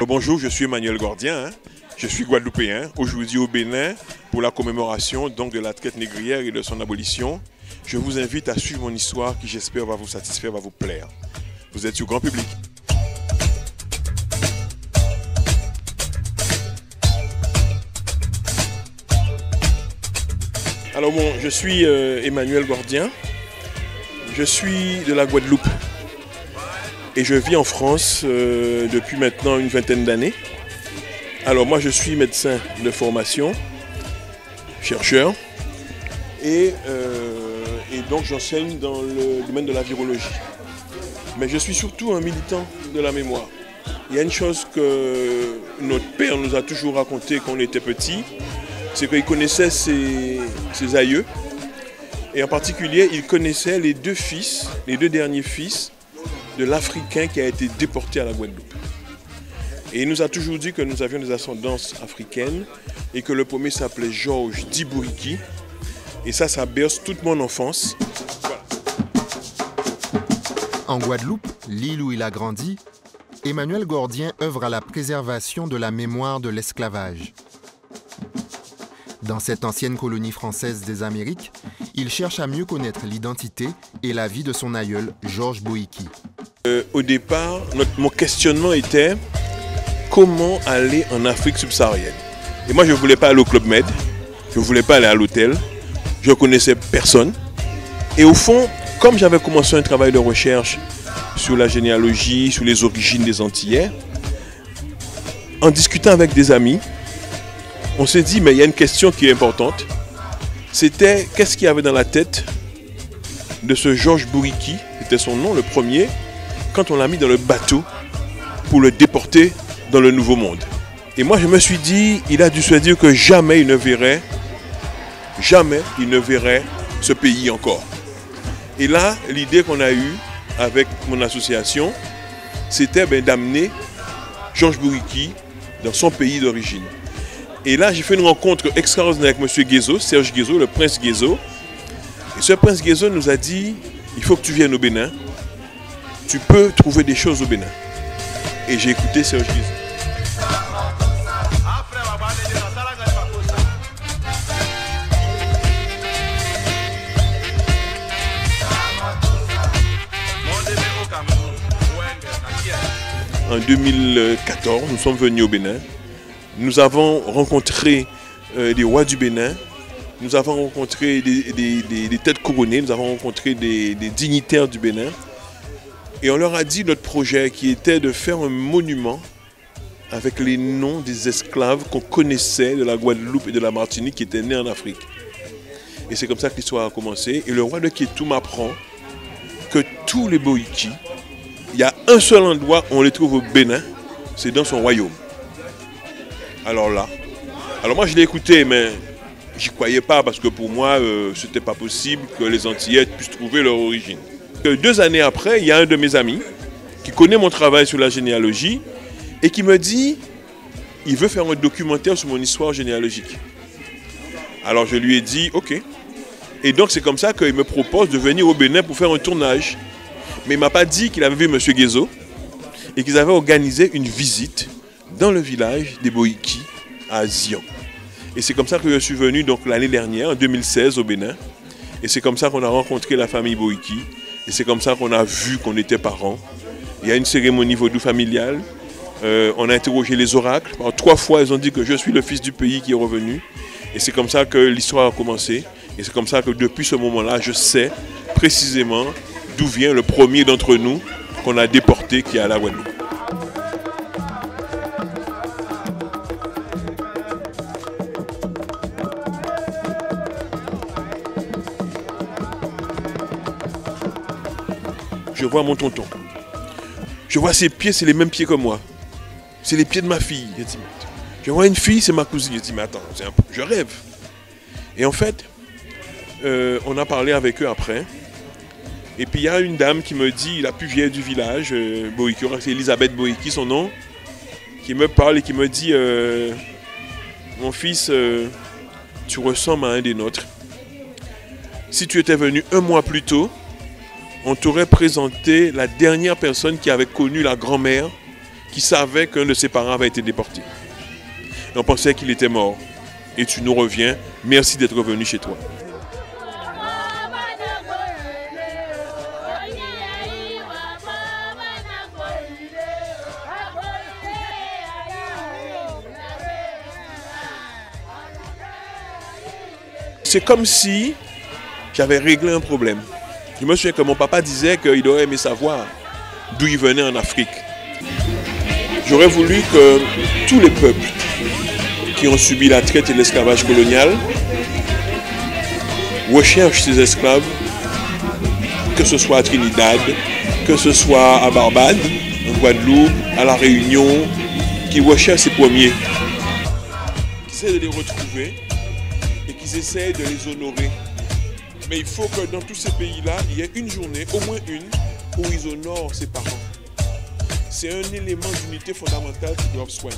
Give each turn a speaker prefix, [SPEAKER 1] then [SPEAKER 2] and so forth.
[SPEAKER 1] Bonjour, je suis Emmanuel Gordien, je suis guadeloupéen, aujourd'hui au Bénin pour la commémoration donc, de la traite négrière et de son abolition. Je vous invite à suivre mon histoire qui j'espère va vous satisfaire, va vous plaire. Vous êtes sur grand public. Alors bon, je suis Emmanuel Gordien, je suis de la Guadeloupe et je vis en France depuis maintenant une vingtaine d'années. Alors moi je suis médecin de formation, chercheur et donc j'enseigne dans le domaine de la virologie. Mais je suis surtout un militant de la mémoire. Il y a une chose que notre père nous a toujours raconté quand on était petit, c'est qu'il connaissait ses aïeux et en particulier il connaissait les deux derniers fils de l'Africain qui a été déporté à la Guadeloupe. Et il nous a toujours dit que nous avions des ascendances africaines et que le premier s'appelait Georges Dibouriki. Et ça berce toute mon enfance. Voilà.
[SPEAKER 2] En Guadeloupe, l'île où il a grandi, Emmanuel Gordien œuvre à la préservation de la mémoire de l'esclavage. Dans cette ancienne colonie française des Amériques, il cherche à mieux connaître l'identité et la vie de son aïeul, Georges Boïki.
[SPEAKER 1] Au départ, mon questionnement était comment aller en Afrique subsaharienne. Et moi, je ne voulais pas aller au Club Med, je ne voulais pas aller à l'hôtel, je ne connaissais personne. Et au fond, comme j'avais commencé un travail de recherche sur la généalogie, sur les origines des Antillais, en discutant avec des amis, on s'est dit, mais il y a une question qui est importante. C'était qu'est-ce qu'il y avait dans la tête de ce Georges Bouriki, c'était son nom, le premier, quand on l'a mis dans le bateau pour le déporter dans le Nouveau Monde. Et moi, je me suis dit, il a dû se dire que jamais il ne verrait ce pays encore. Et là, l'idée qu'on a eue avec mon association, c'était d'amener Georges Bouriki dans son pays d'origine. Et là, j'ai fait une rencontre extraordinaire avec M. Guézo, Serge Guézo, le prince Guézo. Et ce prince Guézo nous a dit, il faut que tu viennes au Bénin. Tu peux trouver des choses au Bénin. Et j'ai écouté Serge Guézo. En 2014, nous sommes venus au Bénin. Nous avons rencontré des rois du Bénin. Nous avons rencontré des têtes couronnées. Nous avons rencontré des dignitaires du Bénin. Et on leur a dit notre projet qui était de faire un monument avec les noms des esclaves qu'on connaissait de la Guadeloupe et de la Martinique qui étaient nés en Afrique. Et c'est comme ça que l'histoire a commencé. Et le roi de Kétou m'apprend que tous les Boïki, il y a un seul endroit où on les trouve au Bénin, c'est dans son royaume. Alors moi je l'ai écouté, mais j'y croyais pas parce que pour moi, c'était pas possible que les Antillais puissent trouver leur origine. 2 années après, il y a un de mes amis qui connaît mon travail sur la généalogie et qui me dit il veut faire un documentaire sur mon histoire généalogique. Alors je lui ai dit ok. Et donc c'est comme ça qu'il me propose de venir au Bénin pour faire un tournage. Mais il ne m'a pas dit qu'il avait vu M. Guézo et qu'ils avaient organisé une visite dans le village des Boïki à Zion. Et c'est comme ça que je suis venu l'année dernière, en 2016, au Bénin. Et c'est comme ça qu'on a rencontré la famille Boïki. Et c'est comme ça qu'on a vu qu'on était parents. Il y a une cérémonie vaudou familiale. On a interrogé les oracles. Alors, 3 fois, ils ont dit que je suis le fils du pays qui est revenu. Et c'est comme ça que l'histoire a commencé. Et c'est comme ça que depuis ce moment-là, je sais précisément d'où vient le premier d'entre nous qu'on a déporté qui est à la Guadeloupe. Je vois mon tonton. Je vois ses pieds, c'est les mêmes pieds que moi. C'est les pieds de ma fille. Je vois une fille, c'est ma cousine. Je dis, mais attends, je rêve. Et en fait, on a parlé avec eux après. Et puis il y a une dame qui me dit, la plus vieille du village, Boïki, c'est Elisabeth Boïki, son nom, qui me parle et qui me dit, mon fils, tu ressembles à un des nôtres. Si tu étais venu 1 mois plus tôt, on t'aurait présenté la dernière personne qui avait connu la grand-mère qui savait qu'un de ses parents avait été déporté. Et on pensait qu'il était mort. Et tu nous reviens. Merci d'être revenu chez toi. C'est comme si j'avais réglé un problème. Je me souviens que mon papa disait qu'il aurait aimé savoir d'où il venait en Afrique. J'aurais voulu que tous les peuples qui ont subi la traite et l'esclavage colonial recherchent ces esclaves, que ce soit à Trinidad, que ce soit à Barbade, en Guadeloupe, à La Réunion, qui recherchent ces premiers, qui essaient de les retrouver et qui essaient de les honorer. Mais il faut que dans tous ces pays-là, il y ait une journée, au moins une, où ils honorent ses parents. C'est un élément d'unité fondamentale qu'ils doivent soigner.